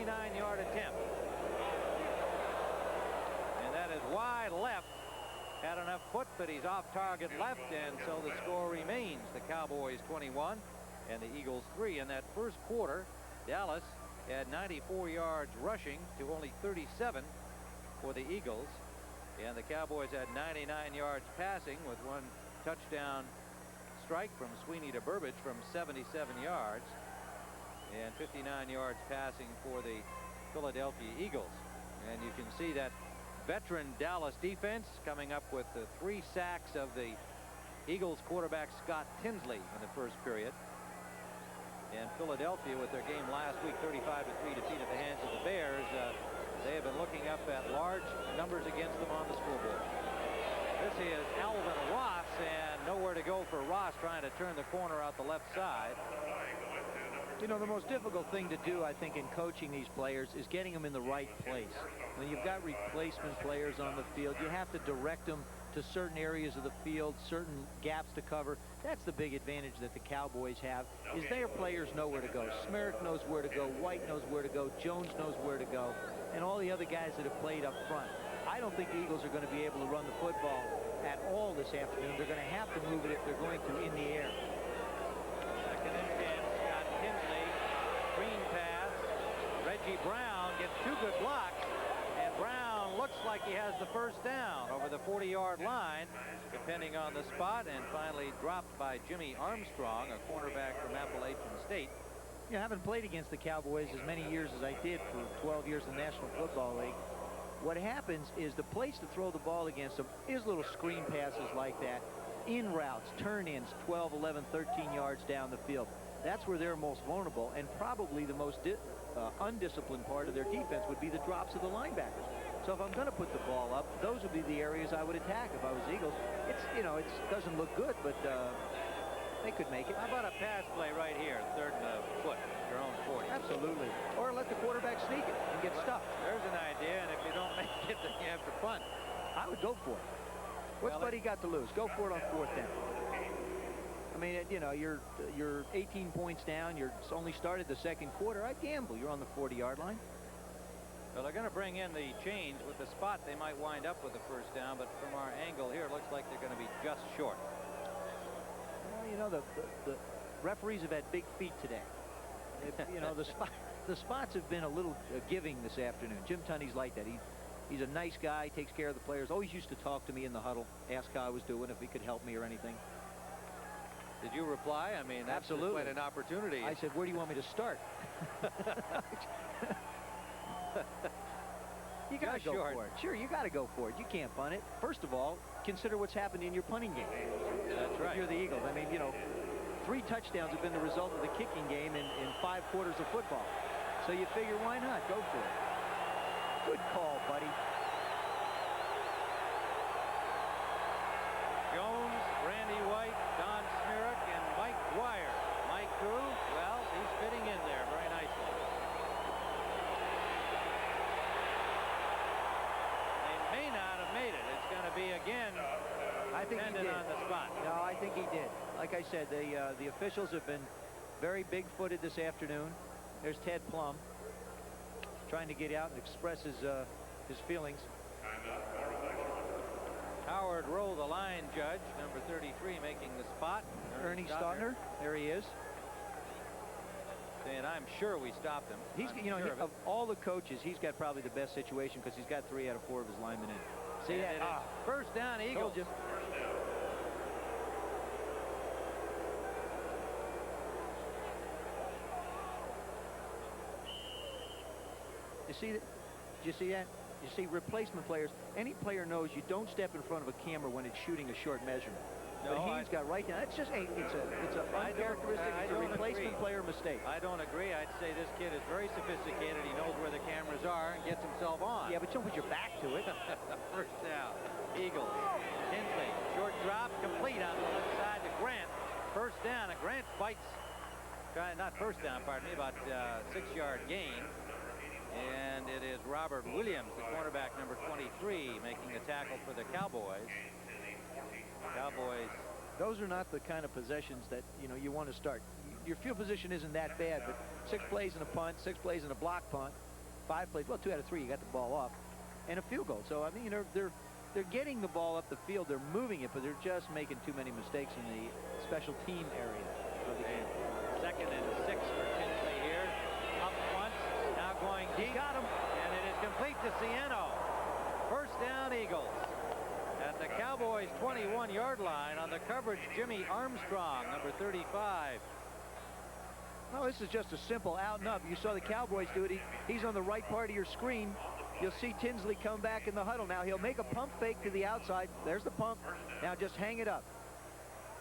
59-yard attempt. And that is wide left. Had enough foot, but he's off target left, and so the score remains the Cowboys 21 and the Eagles 3. In that first quarter, Dallas had 94 yards rushing to only 37 for the Eagles, and the Cowboys had 99 yards passing with one touchdown strike from Sweeney to Burbage from 77 yards, and 59 yards passing for the Philadelphia Eagles. And you can see that veteran Dallas defense coming up with the 3 sacks of the Eagles quarterback Scott Tinsley in the first period. And Philadelphia, with their game last week, 35-3 defeat at the hands of the Bears, they have been looking up at large numbers against them on the scoreboard. This is Alvin Ross, and nowhere to go for Ross, trying to turn the corner out the left side. You know, the most difficult thing to do, I think, in coaching these players is getting them in the right place. When you've got replacement players on the field, you have to direct them to certain areas of the field, certain gaps to cover. That's the big advantage that the Cowboys have, is their players know where to go. Smerrick knows where to go, White knows where to go, Jones knows where to go, and all the other guys that have played up front. I don't think the Eagles are going to be able to run the football at all this afternoon. They're going to have to move it if they're going to in the air. Second and 10, Scott Tinsley, screen pass. Reggie Brown gets 2 good blocks, and Brown looks like he has the first down over the 40-yard line, depending on the spot, and finally dropped by Jimmy Armstrong, a cornerback from Appalachian State. You know, I haven't played against the Cowboys as many years as I did for 12 years in the National Football League. What happens is the place to throw the ball against them is little screen passes like that, in routes, turn-ins, 12, 11, 13 yards down the field. That's where they're most vulnerable, and probably the most undisciplined part of their defense would be the drops of the linebackers. So if I'm going to put the ball up, those would be the areas I would attack if I was Eagles. It's, you know, it doesn't look good, but they could make it. How about a pass play right here, 3rd and a foot, your own 40? Absolutely. Or let the quarterback sneak it and get stuffed. There's an idea, and if you don't make it, then you have to punt. I would go for it. What's Buddy got to lose? Go for it on 4th down. I mean, you know, you're 18 points down. You're only started the 2nd quarter. I'd gamble. You're on the 40-yard line. Well, they're going to bring in the change with the spot. They might wind up with the first down, but from our angle here, it looks like they're going to be just short. Well, you know, the referees have had big feet today. You know, the spots have been a little giving this afternoon. Jim Tunney's like that. He's a nice guy, takes care of the players. Always used to talk to me in the huddle, ask how I was doing, if he could help me or anything. Did you reply? I mean, that's absolutely quite an opportunity. I said, where do you want me to start? You got to go for it. Sure, you got to go for it. You can't punt it. First of all, consider what's happened in your punting game. That's right. If you're the Eagles. I mean, you know, 3 touchdowns have been the result of the kicking game in 5 quarters of football. So you figure, why not? Go for it. Good call, buddy. Jones, Randy White, Don Smerrick, and Mike Dwyer. Mike Drew, well, he's fitting in there very nicely. They may not have made it. It's going to be, again, I think he did. on the spot. No, I think he did. Like I said, the officials have been very big-footed this afternoon. There's Ted Plum trying to get out and express his feelings. Howard Rowe, the line judge, number 33, making the spot. Ernie Stautner, there he is. Saying, I'm sure we stopped him. He's, you know, of all the coaches, he's got probably the best situation because he's got 3 out of 4 of his linemen in. See that? First down, Eagles. You see that? Did you see that? You see replacement players. Any player knows you don't step in front of a camera when it's shooting a short measurement. No, but he's got right now. It's just it's a uncharacteristic. It's a replacement player mistake. I don't agree. I'd say this kid is very sophisticated. He knows where the cameras are and gets himself on. Yeah, but you don't put your back to it. First down, Eagles. Tinsley, short drop, complete on the left side to Grant. First down, and Grant fights. Not first down, pardon me, about 6-yard gain. And it is Robert Williams, the cornerback, number 23, making the tackle for the Cowboys. Cowboys. Those are not the kind of possessions that, you know, you want to start. Your field position isn't that bad, but 6 plays and a punt, 6 plays and a block punt, 5 plays. Well, 2 out of 3, you got the ball off, and a field goal. So I mean, they're getting the ball up the field. They're moving it, but they're just making too many mistakes in the special team area of the game. 2nd and 6 for Tinsley here. Up once, now going deep. Got him. And it is complete to Cieno. First down, Eagles. At the Cowboys' 21-yard line. On the coverage, Jimmy Armstrong, number 35. No, this is just a simple out and up. You saw the Cowboys do it. He's on the right part of your screen. You'll see Tinsley come back in the huddle. Now he'll make a pump fake to the outside. There's the pump. Now just hang it up.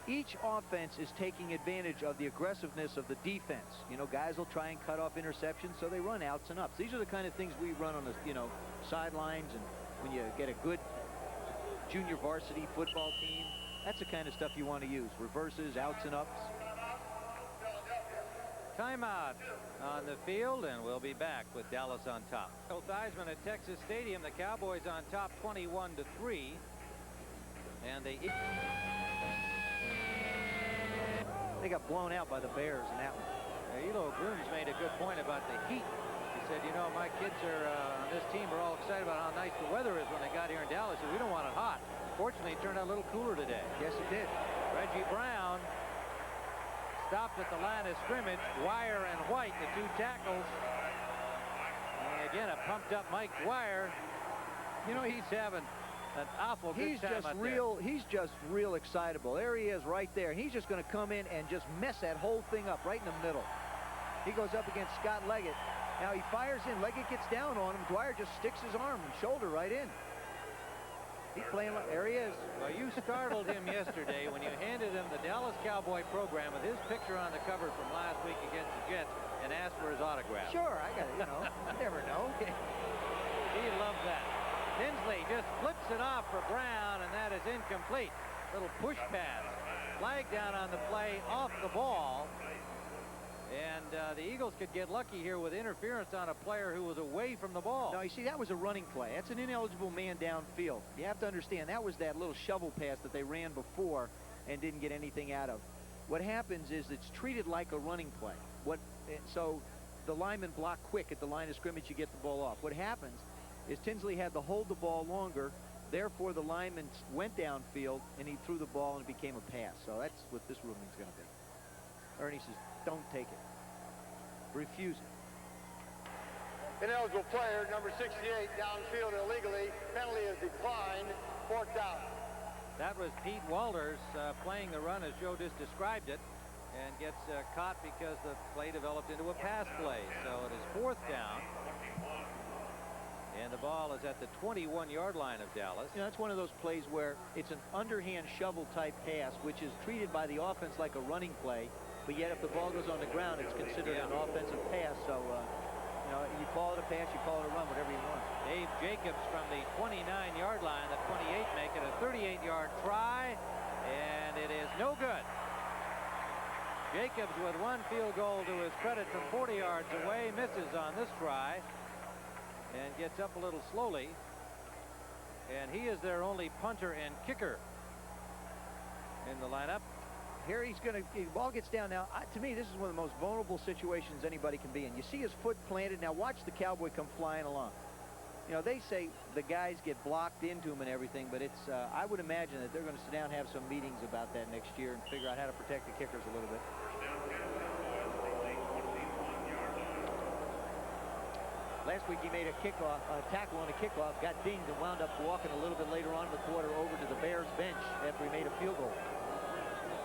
Each offense is taking advantage of the aggressiveness of the defense. You know, guys will try and cut off interceptions, so they run outs and ups. These are the kind of things we run on the, you know, sidelines, and when you get a good junior varsity football team, that's the kind of stuff you want to use. Reverses, outs and ups. Timeout on the field, and we'll be back with Dallas on top. Theismann at Texas Stadium. The Cowboys on top 21-3. And they got blown out by the Bears in that one. Elo Grooms made a good point about the heat. He said, you know, my kids are on this team are all excited about how nice the weather is when they got here in Dallas. So we don't want it hot. Fortunately, it turned out a little cooler today. Yes, it did. Reggie Brown stopped at the line of scrimmage. Dwyer and White, the 2 tackles. And again, a pumped up Mike Dwyer. You know, he's having an awful good time out there. He's just real excitable. There he is right there. He's just going to come in and just mess that whole thing up right in the middle. He goes up against Scott Leggett. Now he fires in. Leggett gets down on him. Dwyer just sticks his arm and shoulder right in. He's playing like, there he is. Well, you startled him yesterday when you handed him the Dallas Cowboy program with his picture on the cover from last week against the Jets and asked for his autograph. Sure, I got it, you know. You never know. He loved that. Tinsley just flips it off for Brown, and that is incomplete. Little push pass. Flag down on the play, off the ball. And the Eagles could get lucky here with interference on a player who was away from the ball. No, you see, that was a running play. That's an ineligible man downfield. You have to understand, that was that little shovel pass that they ran before and didn't get anything out of. What happens is it's treated like a running play. So the linemen block quick at the line of scrimmage, you get the ball off. What happens is Tinsley had to hold the ball longer, therefore the lineman went downfield and he threw the ball and it became a pass. So that's what this ruling's going to be. Ernie says, don't take it. Refuse it. Ineligible player, number 68, downfield illegally. Penalty is declined. 4th down. That was Pete Walters playing the run as Joe just described it, and gets caught because the play developed into a pass play. So it is 4th down. And the ball is at the 21-yard line of Dallas. You know, that's one of those plays where it's an underhand shovel type pass, which is treated by the offense like a running play. But yet, if the ball goes on the ground, it's considered an offensive pass. So, you know, you call it a pass, you call it a run, whatever you want. Dave Jacobs from the 29-yard line, the 28 make it a 38-yard try, and it is no good. Jacobs with 1 field goal to his credit from 40 yards away, misses on this try, and gets up a little slowly. And he is their only punter and kicker in the lineup. Here he's going to, the ball gets down now. To me, this is one of the most vulnerable situations anybody can be in. You see his foot planted. Now watch the Cowboy come flying along. You know, they say the guys get blocked into him and everything, but it's, I would imagine that they're going to sit down and have some meetings about that next year and figure out how to protect the kickers a little bit. Last week he made a kickoff, a tackle on a kickoff, got dinged and wound up walking a little bit later on in the quarter over to the Bears bench after he made a field goal.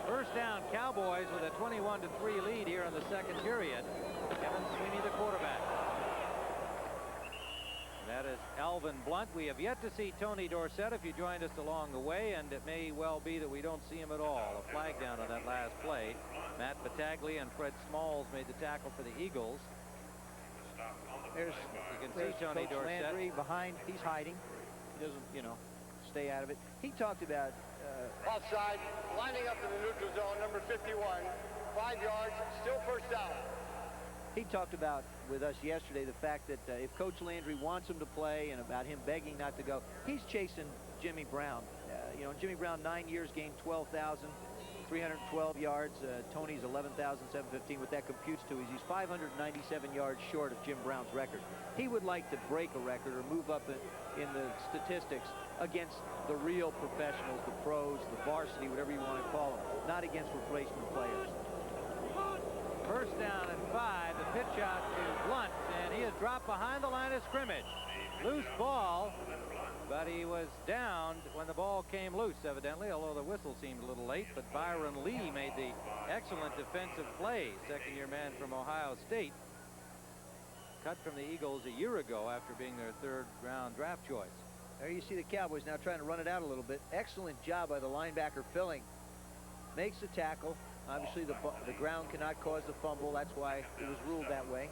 First down, Cowboys with a 21-3 lead here in the 2nd period. Kevin Sweeney, the quarterback. And that is Alvin Blunt. We have yet to see Tony Dorsett if you joined us along the way, and it may well be that we don't see him at all. A flag down on that last play. Matt Battaglia and Fred Smalls made the tackle for the Eagles. There's, you can see Tony Coach Dorsett Landry behind. He's hiding. He doesn't, you know, stay out of it. He talked about offside, lining up in the neutral zone, number 51, 5 yards, still 1st down. He talked about with us yesterday the fact that if Coach Landry wants him to play and about him begging not to go, he's chasing Jimmy Brown. You know, Jimmy Brown 9 years gained 12,000. 312 yards. Tony's 11,715. What that computes to is he's 597 yards short of Jim Brown's record. He would like to break a record or move up in the statistics against the real professionals, the pros, the varsity, whatever you want to call them, not against replacement players. First down and 5. The pitch out to Blunt, and he is dropped behind the line of scrimmage. Loose ball, but he was downed when the ball came loose, evidently, although the whistle seemed a little late. But Byron Lee made the excellent defensive play, second-year man from Ohio State, cut from the Eagles a year ago after being their third-round draft choice. There you see the Cowboys now trying to run it out a little bit. Excellent job by the linebacker Filling. Makes the tackle. Obviously, the ground cannot cause the fumble. That's why it was ruled that way.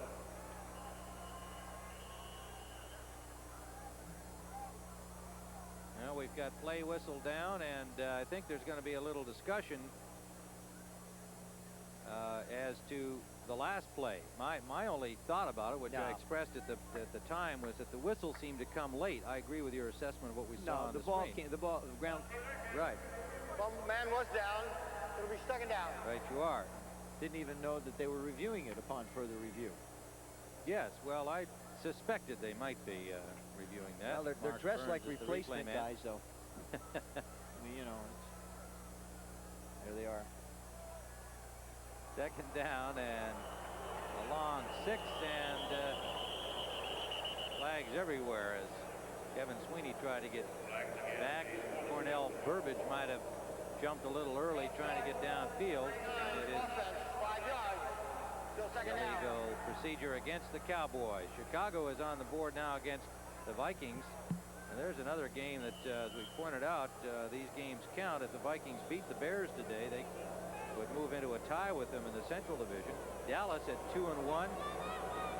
Now we've got play whistle down, and I think there's going to be a little discussion as to the last play. My only thought about it, which I expressed at the time, was that the whistle seemed to come late. I agree with your assessment of what we saw on the screen. The ground. Right. Man was down. It'll be second down. Right, you are. Didn't even know that they were reviewing it upon further review. Yes, well, I suspected they might be reviewing that. Well, they're dressed like replacement guys, though. I mean, you know, there they are. Second down and a long 6, and flags everywhere as Kevin Sweeney tried to get back. Cornell Burbage might have jumped a little early trying to get downfield. It is 5 yards. Still second down. illegal procedure against the Cowboys. Chicago is on the board now against the Vikings. And there's another game that, as we pointed out, these games count. If the Vikings beat the Bears today, they would move into a tie with them in the Central Division. Dallas at 2-1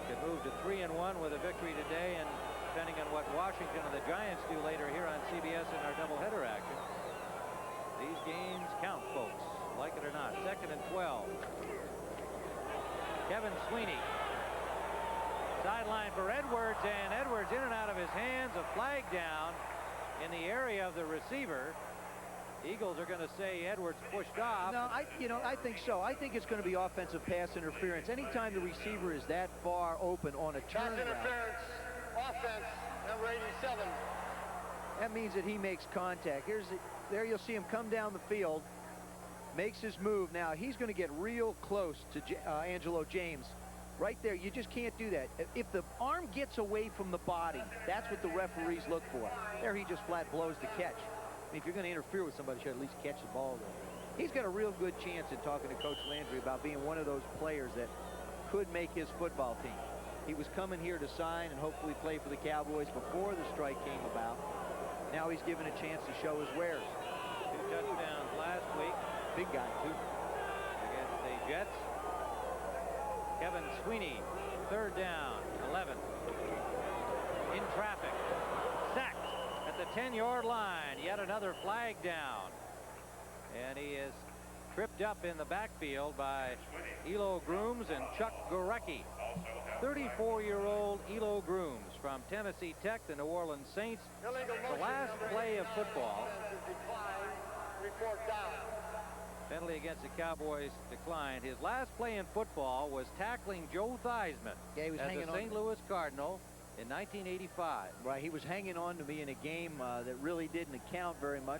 could move to 3-1 with a victory today, and depending on what Washington and the Giants do later here on CBS in our doubleheader action, these games count, folks, like it or not. Second and 12. Kevin Sweeney. Sideline for Edwards, and Edwards in and out of his hands. A flag down in the area of the receiver. Eagles are going to say Edwards pushed off. No, I think so. I think it's going to be offensive pass interference. Anytime the receiver is that far open on a turn route. Interference. Offense, number 87. That means that he makes contact. There you'll see him come down the field, makes his move. Now he's going to get real close to Angelo James. Right there, you just can't do that. If the arm gets away from the body, that's what the referees look for. There he just flat blows the catch. I mean, if you're going to interfere with somebody, you should at least catch the ball there. He's got a real good chance in talking to Coach Landry about being one of those players that could make his football team. He was coming here to sign and hopefully play for the Cowboys before the strike came about. Now he's given a chance to show his wares. 2 touchdowns last week. Big guy, too. Against the Jets. Kevin Sweeney, third down, 11. In traffic. Sacked at the 10-yard line. Yet another flag down. And he is tripped up in the backfield by Elo Grooms and Chuck Gorecki. 34-year-old Elo Grooms from Tennessee Tech, the New Orleans Saints. The last play of football. Report down. Penalty against the Cowboys declined. His last play in football was tackling Joe Theismann he was as hanging a St. Louis Cardinal in 1985. Right, he was hanging on to me in a game that really didn't account very much.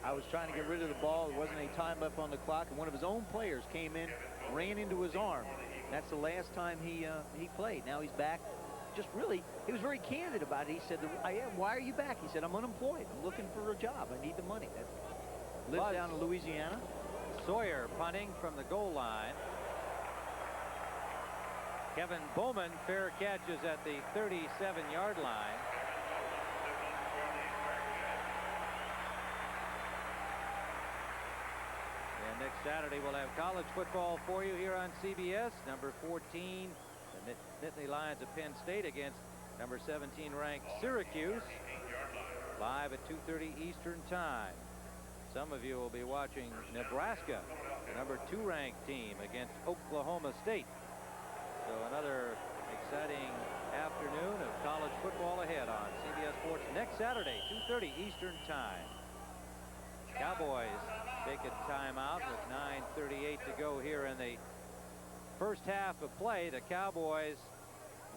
I was trying to get rid of the ball. There wasn't any time left on the clock, and one of his own players came in, ran into his arm. That's the last time he played. Now he's back. Just really, he was very candid about it. He said, why are you back? He said, I'm unemployed. I'm looking for a job. I need the money. Lives down in Louisiana. Sawyer punting from the goal line. Kevin Bowman fair catches at the 37-yard line. And next Saturday we'll have college football for you here on CBS. Number 14, the Nittany Lions of Penn State against number 17 ranked Syracuse. Live at 2:30 Eastern time. Some of you will be watching Nebraska, the number 2 ranked team, against Oklahoma State. So another exciting afternoon of college football ahead on CBS Sports next Saturday, 2:30 Eastern time. Cowboys take a timeout with 9:38 to go here in the first half of play. The Cowboys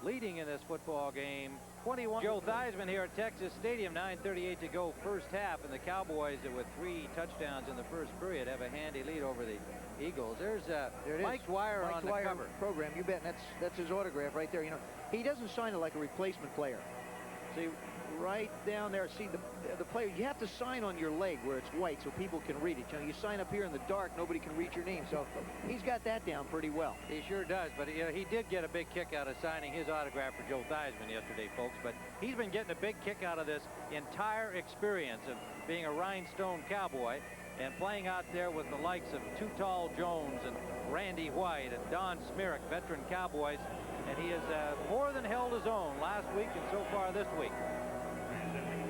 leading in this football game 21. Joe Theismann here at Texas Stadium. 9:38 to go first half, and the Cowboys, with 3 touchdowns in the first period, have a handy lead over the Eagles. There Mike Dwyer on the cover. Program, you bet. That's his autograph right there. You know, he doesn't sign it like a replacement player. See, right down there, see the player, you have to sign on your leg where it's white so people can read it. You know, you sign up here in the dark, nobody can read your name. So he's got that down pretty well. He sure does, but he did get a big kick out of signing his autograph for Joe Theismann yesterday, folks. But he's been getting a big kick out of this entire experience of being a rhinestone Cowboy and playing out there with the likes of Too Tall Jones and Randy White and Don Smirrick, veteran Cowboys. And he has more than held his own last week and so far this week.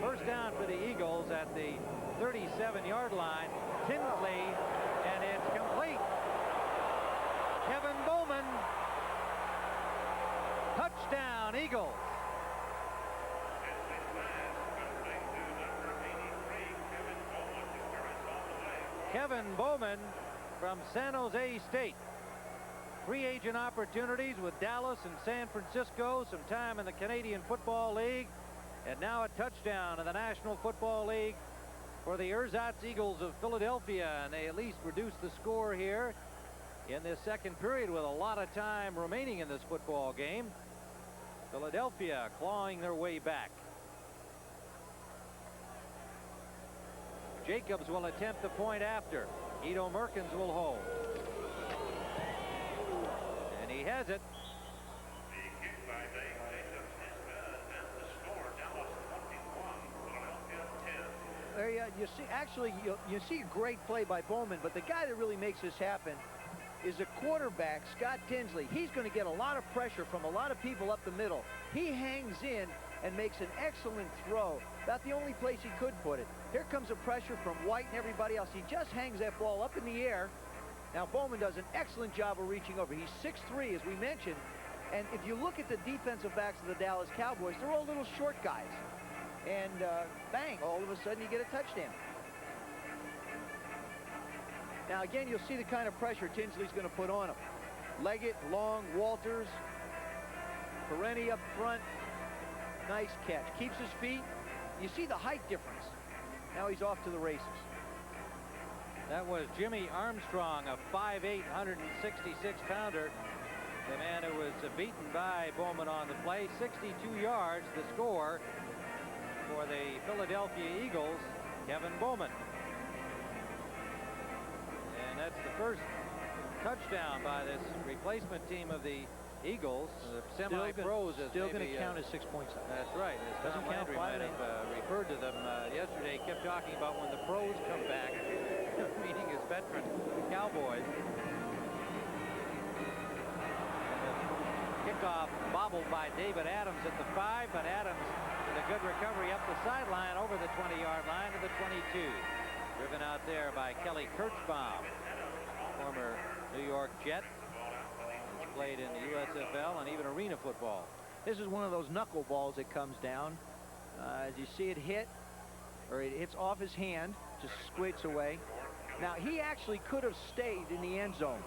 First down for the Eagles at the 37-yard line. Tinsley, and it's complete. Kevin Bowman. Touchdown, Eagles. Kevin Bowman from San Jose State. Free agent opportunities with Dallas and San Francisco, some time in the Canadian Football League, and now a touchdown in the National Football League for the Ersatz Eagles of Philadelphia, and they at least reduced the score here in this second period with a lot of time remaining in this football game. Philadelphia clawing their way back. Jacobs will attempt the point after. Edo Merkins will hold. And he has it. The kick by Dave Jacobs is good, and the score, Dallas 21, Philadelphia 10. There you see, actually, you see a great play by Bowman, but the guy that really makes this happen is a quarterback, Scott Tinsley. He's going to get a lot of pressure from a lot of people up the middle. He hangs in and makes an excellent throw. About the only place he could put it. Here comes the pressure from White and everybody else. He just hangs that ball up in the air. Now Bowman does an excellent job of reaching over. He's 6'3", as we mentioned. And if you look at the defensive backs of the Dallas Cowboys, they're all little short guys. And bang, all of a sudden you get a touchdown. Now again, you'll see the kind of pressure Tinsley's going to put on him. Leggett, Long, Walters, Perenni up front. Nice catch. Keeps his feet. You see the height difference. Now he's off to the races. That was Jimmy Armstrong, a 5'8", 166-pounder. The man who was beaten by Bowman on the play. 62 yards, the score for the Philadelphia Eagles, Kevin Bowman. And that's the first touchdown by this replacement team of the Eagles. The semi-pros. Still going to count as 6 points. That's right. As Tom Landry might have referred to them yesterday, kept talking about when the pros come back, meaning his veteran Cowboys. Kickoff bobbled by David Adams at the 5, but Adams with a good recovery up the sideline over the 20-yard line to the 22. Driven out there by Kelly Kirchbaum, former New York Jet. He's played in the USFL and even arena football. This is one of those knuckleballs that comes down. As you see it hit, or it hits off his hand, just squirts away. Now, he actually could have stayed in the end zone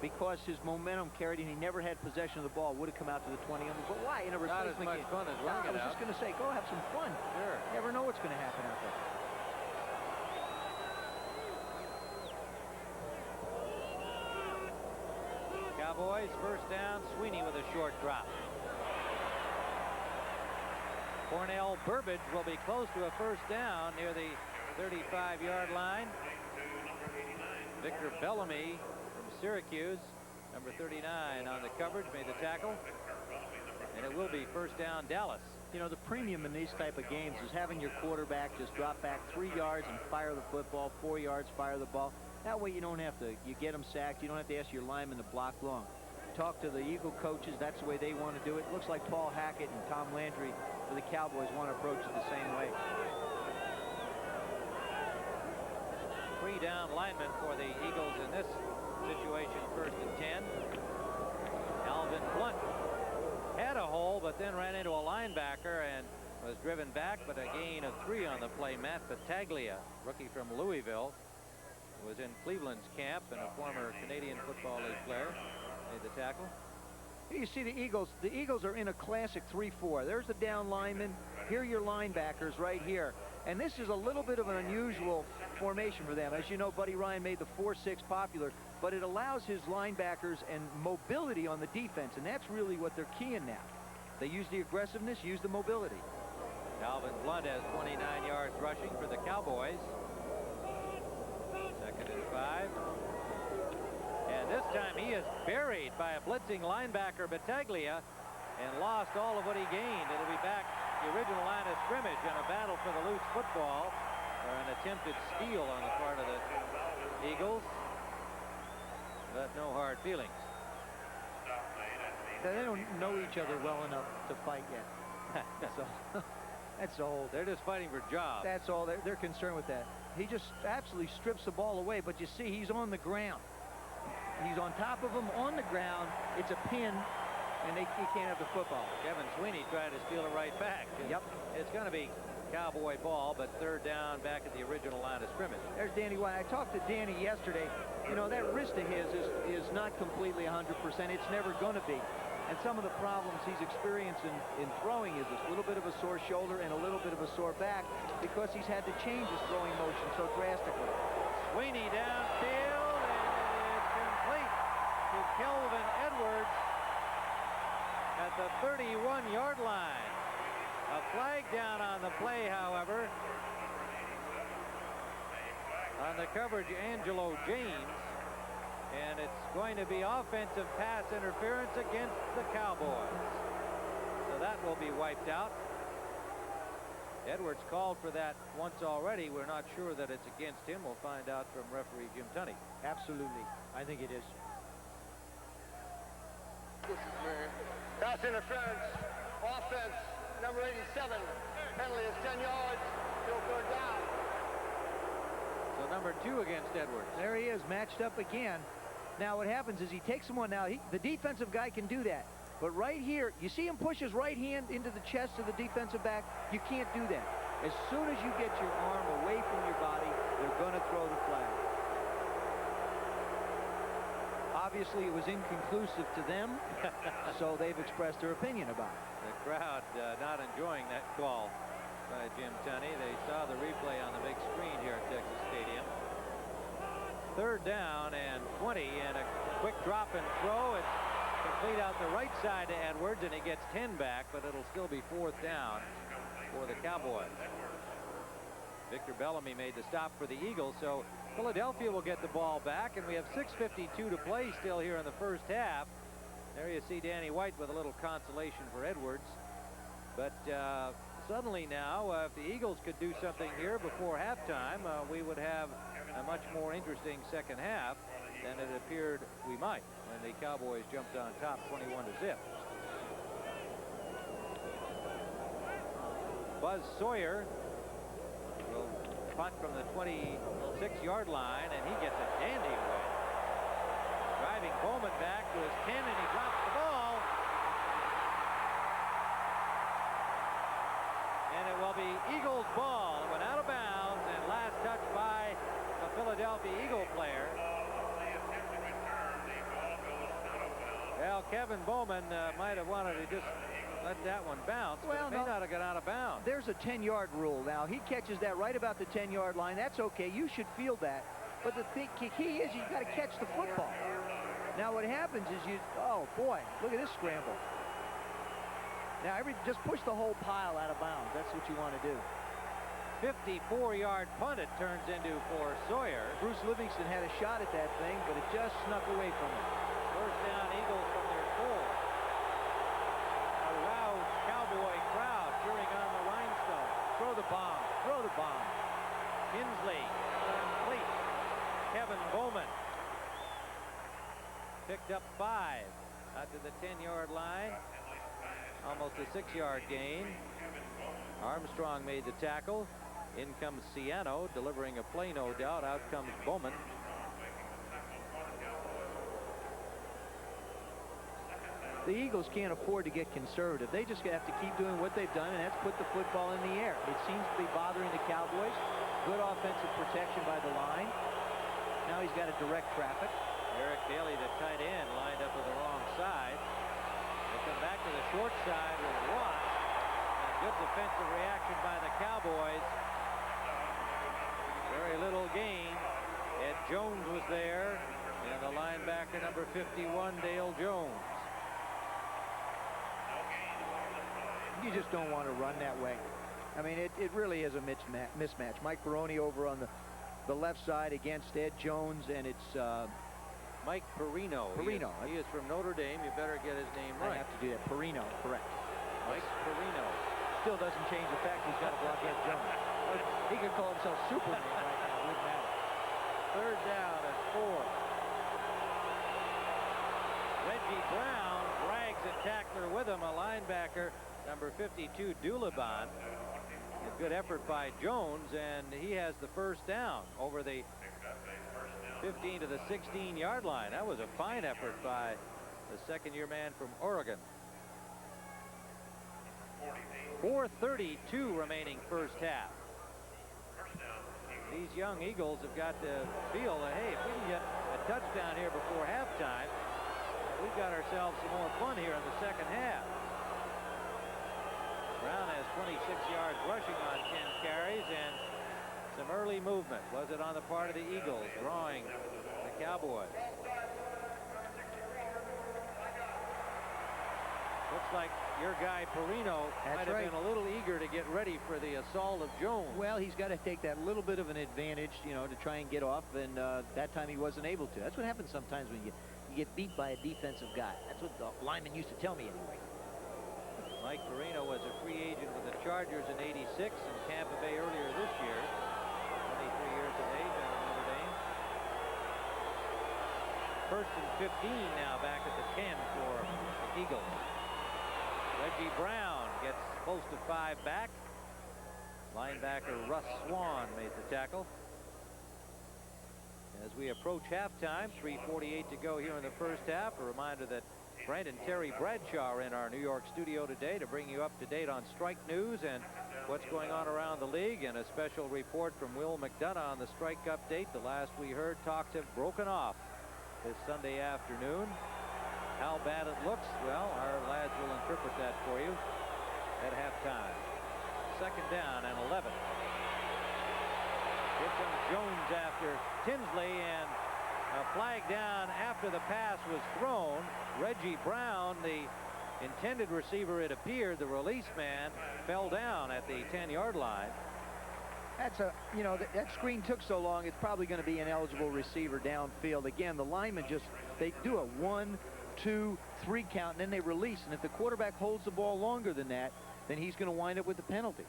because his momentum carried and he never had possession of the ball. Would have come out to the 20. But why? In a Not as much fun as running it out. I was just going to say, go have some fun. Sure. You never know what's going to happen out there. Cowboys first down. Sweeney with a short drop. Cornell Burbage will be close to a first down near the 35-yard line. Victor Bellamy from Syracuse, number 39 on the coverage, made the tackle. And it will be first down Dallas. You know, the premium in these type of games is having your quarterback just drop back 3 yards and fire the football, 4 yards, fire the ball. That way you don't have to, you get them sacked. You don't have to ask your lineman to block long. Talk to the Eagle coaches. That's the way they want to do it. Looks like Paul Hackett and Tom Landry for the Cowboys want to approach it the same way. 3 down linemen for the Eagles in this situation, first and 10. Alvin Blunt had a hole, but then ran into a linebacker, and was driven back, but a gain of 3 on the play. Matt Battaglia, rookie from Louisville, was in Cleveland's camp and a former Canadian Football League player, made the tackle. You see the Eagles. The Eagles are in a classic 3-4. There's the down lineman. Here are your linebackers right here. And this is a little bit of an unusual formation for them. As you know, Buddy Ryan made the 4-6 popular, but it allows his linebackers and mobility on the defense, and that's really what they're keying now. They use the aggressiveness, use the mobility. Calvin Blunt has 29 yards rushing for the Cowboys. 2nd and 5. And this time he is buried by a blitzing linebacker, Battaglia, and lost all of what he gained. It'll be back the original line of scrimmage in a battle for the loose football, or an attempted steal on the part of the Eagles, but no hard feelings. They don't know each other well enough to fight yet. So that's all. They're just fighting for jobs. That's all. They're concerned with that. He just absolutely strips the ball away, but you see he's on the ground. He's on top of him on the ground. It's a pin, and he can't have the football. Kevin Sweeney tried to steal it right back. Yep. It's going to be Cowboy ball, but 3rd down back at the original line of scrimmage. There's Danny White. I talked to Danny yesterday. You know, that wrist of his is not completely 100%. It's never going to be. And some of the problems he's experienced in throwing is a little bit of a sore shoulder and a little bit of a sore back because he's had to change his throwing motion so drastically. Sweeney downfield, and it is complete to Kelvin Edwards at the 31-yard line. A flag down on the play, however, on the coverage, Angelo James. And it's going to be offensive pass interference against the Cowboys. So that will be wiped out. Edwards called for that once already. We're not sure that it's against him. We'll find out from referee Jim Tunney. Absolutely. I think it is. Pass interference. Offense, number 87. Penalty is 10 yards. Still 3rd down. So number 2 against Edwards. There he is, matched up again. Now what happens is he takes someone. Now the defensive guy can do that, but right here you see him push his right hand into the chest of the defensive back. You can't do that. As soon as you get your arm away from your body, they're going to throw the flag. Obviously it was inconclusive to them, so they've expressed their opinion about it. The crowd not enjoying that call by Jim Tunney. They saw the replay on the big screen here at Texas Stadium. 3rd down and 20, and a quick drop and throw. It's complete out the right side to Edwards, and he gets 10 back, but it'll still be 4th down for the Cowboys. Victor Bellamy made the stop for the Eagles, so Philadelphia will get the ball back, and we have 6:52 to play still here in the 1st half. There you see Danny White with a little consolation for Edwards, but suddenly now, if the Eagles could do something here before halftime, we would have a much more interesting 2nd half than it appeared we might when the Cowboys jumped on top 21-0. Buzz Sawyer will punt from the 26-yard line, and he gets a dandy away. Driving Bowman back to his 10, and he drops the ball. And it will be Eagles ball. It went out of bounds, and last touch by a Philadelphia Eagle player. Well, Kevin Bowman might have wanted to just let that one bounce, but it may not have got out of bounds. There's a 10-yard rule now. He catches that right about the 10-yard line. That's okay. You should feel that. But the key is you've got to catch the football. Now what happens is oh boy, look at this scramble. Now just push the whole pile out of bounds. That's what you want to do. 54-yard punt it turns into for Sawyer. Bruce Livingston had a shot at that thing, but it just snuck away from him. 1st down, Eagles from their 4. A roused Cowboy crowd cheering on the rhinestone. Throw the bomb. Throw the bomb. Tinsley complete. Kevin Bowman picked up 5 out to the 10-yard line. Almost a 6-yard gain. Armstrong made the tackle. In comes Ciano, delivering a play, no doubt. Out comes Bowman. the Eagles can't afford to get conservative. They just have to keep doing what they've done, and that's put the football in the air. It seems to be bothering the Cowboys. Good offensive protection by the line. Now he's got to direct traffic. Eric Bailey, the tight end, lined up to the wrong side. They come back to the short side with Ross. And good defensive reaction by the Cowboys. Very little gain. Ed Jones was there, and the linebacker number 51, Dale Jones. You just don't want to run that way. I mean, it really is a mismatch. Mike Perrone over on the left side against Ed Jones, and it's Mike Perino. He is from Notre Dame. You better get his name right. I have to do that. Perino, correct. Mike Perino. Still doesn't change the fact he's got to block Ed Jones. He could call himself Superman right now. It wouldn't matter. Third down and 4. Reggie Brown drags a tackler with him, a linebacker, number 52, Dulabon. A good effort by Jones, and he has the first down over the 15 to the 16-yard line. That was a fine effort by the second-year man from Oregon. 4:32 remaining first half. These young Eagles have got to feel that, hey, if we can get a touchdown here before halftime, we've got ourselves some more fun here in the second half. Brown has 26 yards rushing on 10 carries and some early movement. Was it on the part of the Eagles drawing the Cowboys? Looks like your guy Perino might have been a little eager to get ready for the assault of Jones. Well, he's got to take that little bit of an advantage, you know, to try and get off, and that time he wasn't able to. That's what happens sometimes when you get beat by a defensive guy. That's what the lineman used to tell me anyway. Mike Perino was a free agent with the Chargers in '86 and Tampa Bay earlier this year. 23 years of age out of Notre Dame. First and 15 now back at the 10 for the Eagles. Reggie Brown gets close to 5 back. Linebacker Russ Swan made the tackle. As we approach halftime, 3:48 to go here in the first half. A reminder that Brent and Terry Bradshaw are in our New York studio today to bring you up to date on strike news and what's going on around the league, and a special report from Will McDonough on the strike update. The last we heard, talks have broken off this Sunday afternoon. How bad it looks, well, our lads will interpret that for you at halftime. Second down and 11. Here comes Jones after Tinsley, and a flag down after the pass was thrown. Reggie Brown, the intended receiver, it appeared, the release man, fell down at the 10-yard line. That's that screen took so long, it's probably going to be an eligible receiver downfield. Again, the linemen they do a 1, 2, 3 count, and then they release. And if the quarterback holds the ball longer than that, then he's going to wind up with the penalty.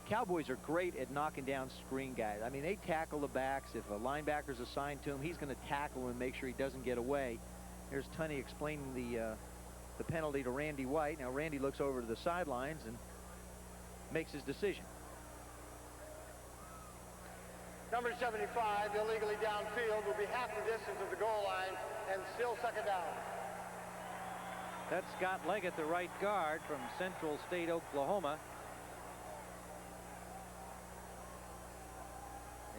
Cowboys are great at knocking down screen guys. I mean, they tackle the backs. If a linebacker's assigned to him, he's going to tackle him and make sure he doesn't get away. Here's Tunney explaining the penalty to Randy White. Now Randy looks over to the sidelines and makes his decision. Number 75, illegally downfield, will be half the distance of the goal line and still second down. That's Scott Leggett, the right guard from Central State, Oklahoma.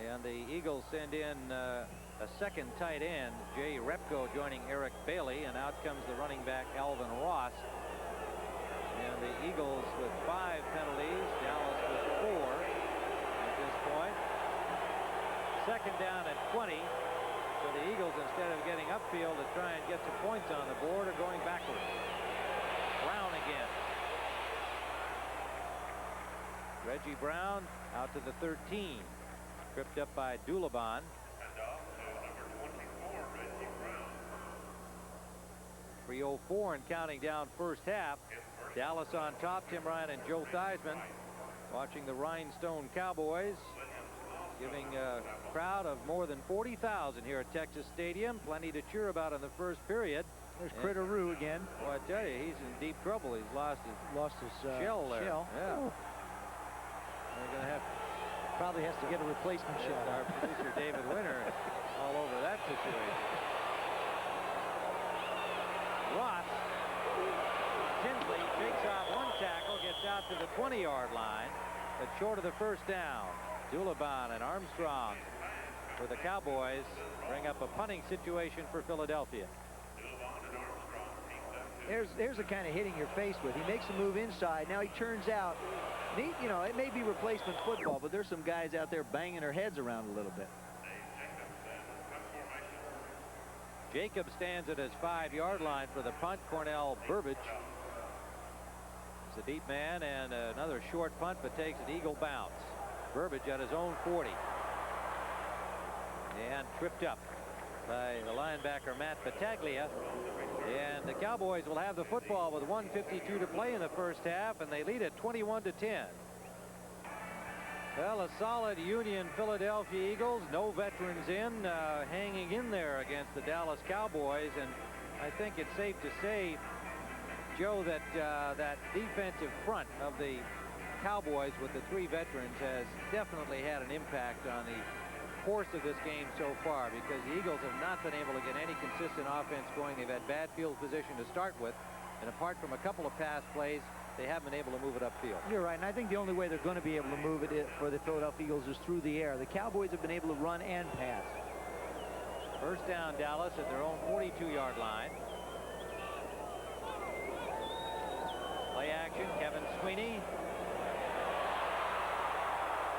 And the Eagles send in a second tight end, Jay Repko, joining Eric Bailey, and out comes the running back Alvin Ross. And the Eagles with 5 penalties, Dallas with 4 at this point. Second down at 20. So the Eagles, instead of getting upfield to try and get some points on the board, are going backwards. Brown again. Reggie Brown out to the 13. Tripped up by Dulabon. And also number 24, Reggie Brown. 3:04 and counting down first half. Dallas on top. Tim Ryan and Joe Theismann watching the Rhinestone Cowboys, giving a crowd of more than 40,000 here at Texas Stadium. Plenty to cheer about in the first period. There's Critteroo again. Well, I tell you, he's in deep trouble. He's lost his shell there. Shell. Yeah. Oh. They're going to have probably has to get a replacement shell. Our producer David Winter all over that situation. out to the 20-yard line, but short of the first down. Dulabon and Armstrong for the Cowboys bring up a punting situation for Philadelphia. There's the kind of hitting you're faced with. He makes a move inside. Now he turns out. You know, it may be replacement football, but there's some guys out there banging their heads around a little bit. Jacob stands at his 5-yard line for the punt. Cornell Burbage is a deep man, and another short punt, but takes an eagle bounce. Burbage at his own 40. And tripped up by the linebacker Matt Battaglia. And the Cowboys will have the football with 1:52 to play in the first half, and they lead at 21-10. Well, a solid Union Philadelphia Eagles, no veterans in, hanging in there against the Dallas Cowboys. And I think it's safe to say, Joe, that that defensive front of the Cowboys with the 3 veterans has definitely had an impact on the course of this game so far, because the Eagles have not been able to get any consistent offense going. They've had bad field position to start with, and apart from a couple of pass plays, they haven't been able to move it upfield. You're right, and I think the only way they're going to be able to move it for the Philadelphia Eagles is through the air. The Cowboys have been able to run and pass. First down, Dallas at their own 42-yard line. Play action, Kevin Sweeney.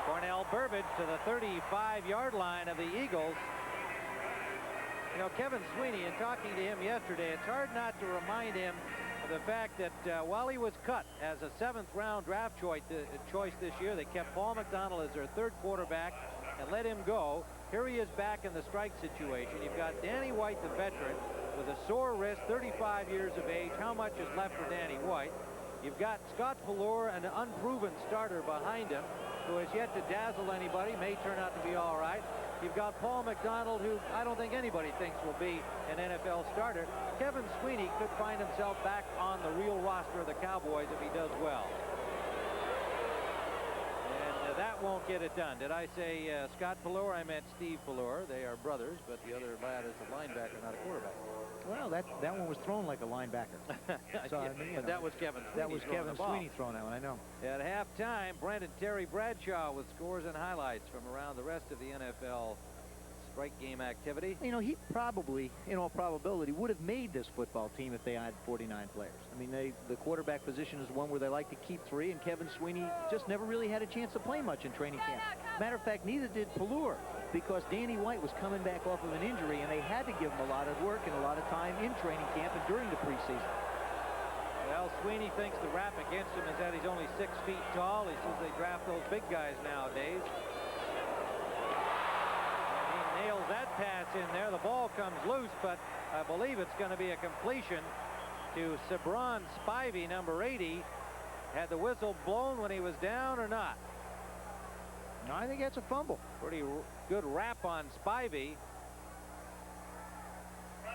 Cornell Burbage to the 35-yard line of the Eagles. You know, Kevin Sweeney, in talking to him yesterday, it's hard not to remind him of the fact that while he was cut as a 7th-round draft choice this year, they kept Paul McDonald as their 3rd quarterback and let him go. Here he is back in the strike situation. You've got Danny White, the veteran, with a sore wrist, 35 years of age. How much is left for Danny White? You've got Scott Pallure, an unproven starter behind him, who has yet to dazzle anybody, may turn out to be all right. You've got Paul McDonald, who I don't think anybody thinks will be an NFL starter. Kevin Sweeney could find himself back on the real roster of the Cowboys if he does well. And that won't get it done. Did I say Scott Pallure? I meant Steve Pallure. They are brothers, but the other lad is a linebacker, not a quarterback. Well, that one was thrown like a linebacker. So, yeah, but that was Kevin Sweeney. That was Kevin Sweeney throwing that one, I know. At halftime, Brent and Terry Bradshaw with scores and highlights from around the rest of the NFL strike game activity. You know, he probably, in all probability, would have made this football team if they had 49 players. I mean, the quarterback position is one where they like to keep 3, and Kevin Sweeney just never really had a chance to play much in training camp. Matter of fact, neither did Pallure, because Danny White was coming back off of an injury, and they had to give him a lot of work and a lot of time in training camp and during the preseason. Well, Sweeney thinks the rap against him is that he's only 6 feet tall. He says they draft those big guys nowadays. Nails that pass in there. The ball comes loose, but I believe it's going to be a completion to Sabron Spivey, number 80. Had the whistle blown when he was down or not? No, I think that's a fumble. Pretty good wrap on Spivey.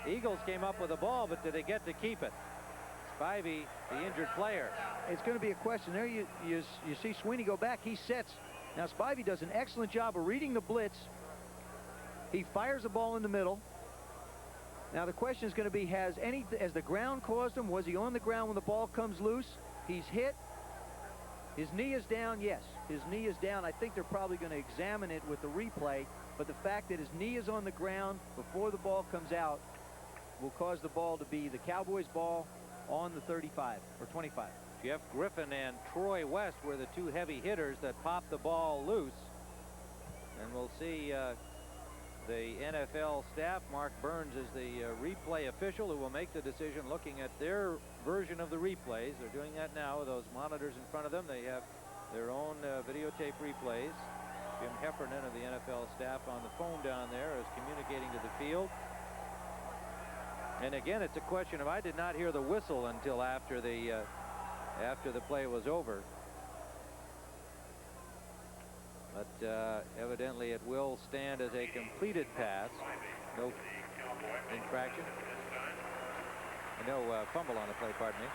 The Eagles came up with the ball, but did they get to keep it? Spivey, the injured player. It's going to be a question. There you see Sweeney go back. He sets. Now, Spivey does an excellent job of reading the blitz. He fires the ball in the middle. Now the question is going to be, has the ground caused him? Was he on the ground when the ball comes loose? He's hit. His knee is down. Yes, his knee is down. I think they're probably going to examine it with the replay, but the fact that his knee is on the ground before the ball comes out will cause the ball to be the Cowboys ball on the 35 or 25. Jeff Griffin and Troy West were the 2 heavy hitters that popped the ball loose. And we'll see the NFL staff. Mark Burns is the replay official who will make the decision looking at their version of the replays. They're doing that now with those monitors in front of them. They have their own videotape replays. Jim Heffernan of the NFL staff on the phone down there is communicating to the field. And again, it's a question of, I did not hear the whistle until after the play was over. But evidently it will stand as a completed pass. No infraction. No fumble on the play, pardon me.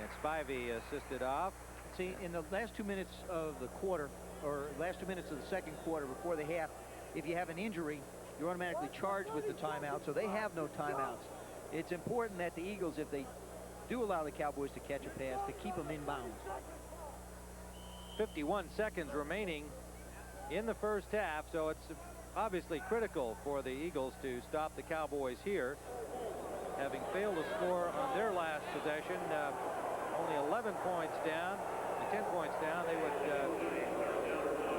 And Spivey assisted off. See, in the last 2 minutes of the quarter, or last 2 minutes of the second quarter before the half, if you have an injury, you're automatically charged with the timeout, so they have no timeouts. It's important that the Eagles, if they do allow the Cowboys to catch a pass, to keep them in bounds. 51 seconds remaining in the first half, so it's obviously critical for the Eagles to stop the Cowboys here. Having failed to score on their last possession, only 11 points down, 10 points down. They would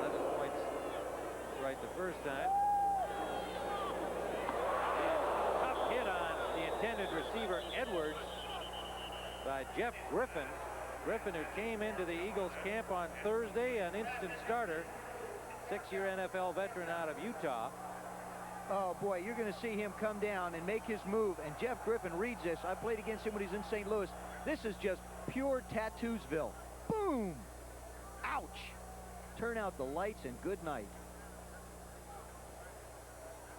11 points right the first time. Tough hit on the intended receiver Edwards by Jeff Griffin. Griffin, who came into the Eagles camp on Thursday, an instant starter, 6-year NFL veteran out of Utah. Oh boy, you're going to see him come down and make his move, and Jeff Griffin reads this. I played against him when he's in St. Louis. This is just pure Tattoosville. Boom! Ouch! Turn out the lights and good night.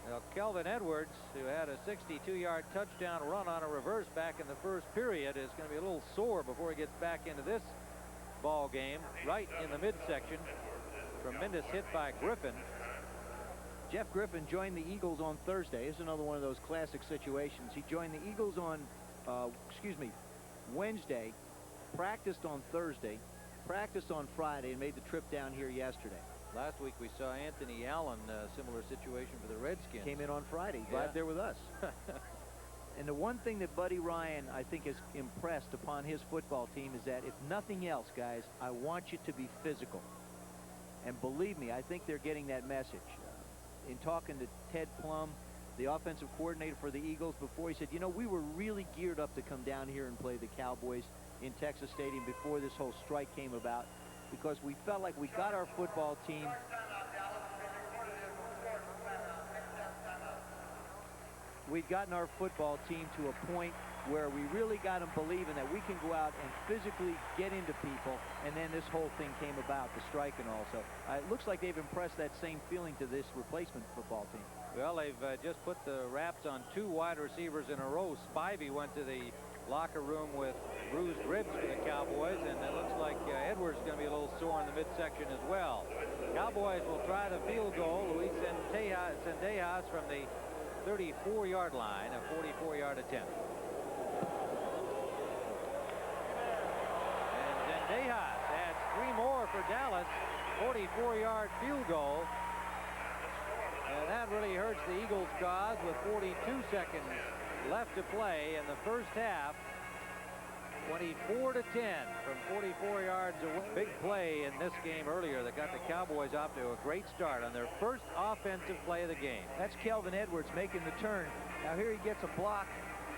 Now, Kelvin Edwards, who had a 62-yard touchdown run on a reverse back in the first period, is going to be a little sore before he gets back into this ball game. Right in the midsection. Tremendous hit by Griffin. Jeff Griffin joined the Eagles on Thursday. This is another one of those classic situations. He joined the Eagles on, Wednesday, practiced on Thursday, practiced on Friday, and made the trip down here yesterday. Last week we saw Anthony Allen, similar situation for the Redskins. Came in on Friday, Yeah. right there with us. And the one thing that Buddy Ryan, I think, has impressed upon his football team is that if nothing else, guys, I want you to be physical. And believe me, I think they're getting that message. In talking to Ted Plum, the offensive coordinator for the Eagles, before, he said, you know, we were really geared up to come down here and play the Cowboys in Texas Stadium before this whole strike came about, because we felt like we got our football team we'd gotten our football team to a point where we really got them believing that we can go out and physically get into people, and then this whole thing came about, the strike and all. So it looks like they've impressed that same feeling to this replacement football team. Well, they've just put the wraps on 2 wide receivers in a row. Spivey went to the locker room with bruised ribs for the Cowboys, and it looks like Edwards is going to be a little sore in the midsection as well. Cowboys will try the field goal. Luis Zendejas from the 34-yard line, a 44-yard attempt. And Zendejas adds 3 more for Dallas. 44-yard field goal. And that really hurts the Eagles' cause with 42 seconds left to play in the first half. 24-10 from 44 yards away. Big play in this game earlier that got the Cowboys off to a great start on their first offensive play of the game. That's Kelvin Edwards making the turn. Now here he gets a block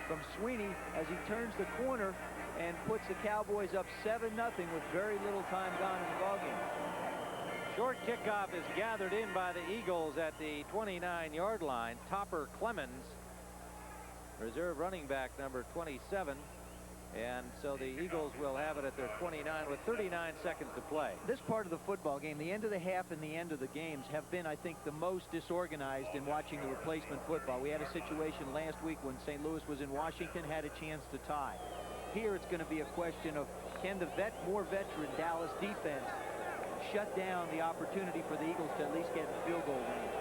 from Sweeney as he turns the corner and puts the Cowboys up 7-0 with very little time gone in the ballgame. Short kickoff is gathered in by the Eagles at the 29-yard line. Topper Clemens, reserve running back number 27. And so the Eagles will have it at their 29 with 39 seconds to play. This part of the football game, the end of the half and the end of the games, have been, I think, the most disorganized in watching the replacement football. We had a situation last week when St. Louis was in Washington, had a chance to tie. Here it's going to be a question of, can the more veteran Dallas defense shut down the opportunity for the Eagles to at least get field goal range?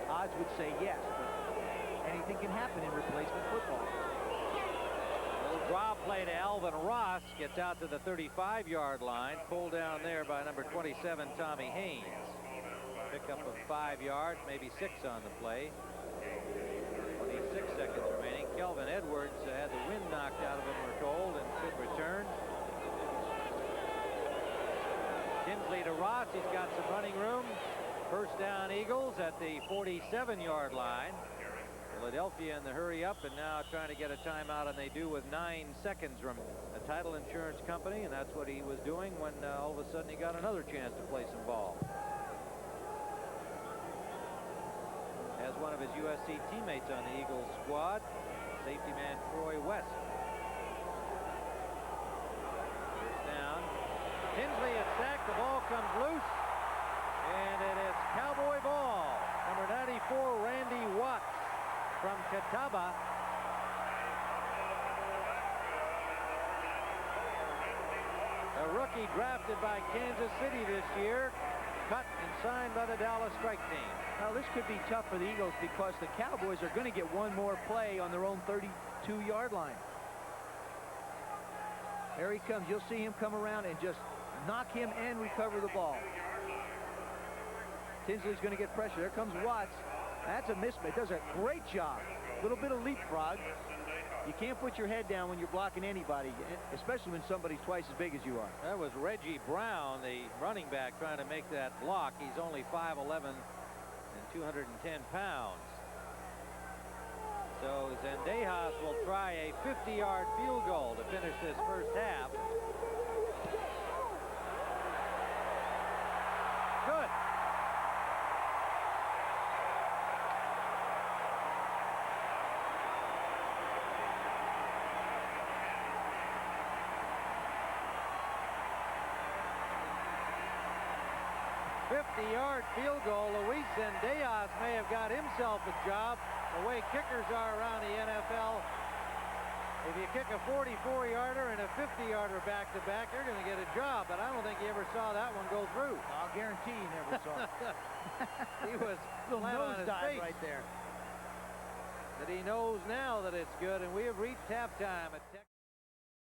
Odds would say yes, but anything can happen in replacement football. Draw play to Alvin Ross, gets out to the 35-yard line, pulled down there by number 27 Tommy Haynes. Pickup of 5 yards, maybe 6 on the play. 26 seconds remaining. Kelvin Edwards had the wind knocked out of him, we're told, and should return. Tinsley to Ross, he's got some running room. First down Eagles at the 47-yard line. Philadelphia in the hurry up and now trying to get a timeout, and they do with 9 seconds remaining. A title insurance company, and that's what he was doing when all of a sudden he got another chance to play some ball. As one of his USC teammates on the Eagles squad, safety man Troy West. First down. Tinsley is sacked, the ball comes loose, and it is Cowboy ball. Number 94, Randy Watts from Catawba. A rookie drafted by Kansas City this year. cut and signed by the Dallas strike team. Now, this could be tough for the Eagles because the Cowboys are going to get one more play on their own 32-yard line. There he comes. You'll see him come around and just knock him and recover the ball. Tinsley's going to get pressure. There comes Watts. That's a mismatch. Does a great job. A little bit of leapfrog. You can't put your head down when you're blocking anybody, especially when somebody's twice as big as you are. That was Reggie Brown, the running back, trying to make that block. He's only 5'11" and 210 pounds. So Zendejas will try a 50-yard field goal to finish this first half. Good. '50-yard field goal. Luis Zendejas may have got himself a job. The way kickers are around the NFL, if you kick a 44-yarder and a 50-yarder back-to-back, you're going to get a job. But I don't think you ever saw that one go through. I'll guarantee you never saw it. He was little flat on nose his dive face. right there. But he knows now that it's good, and we have reached halftime at Texas.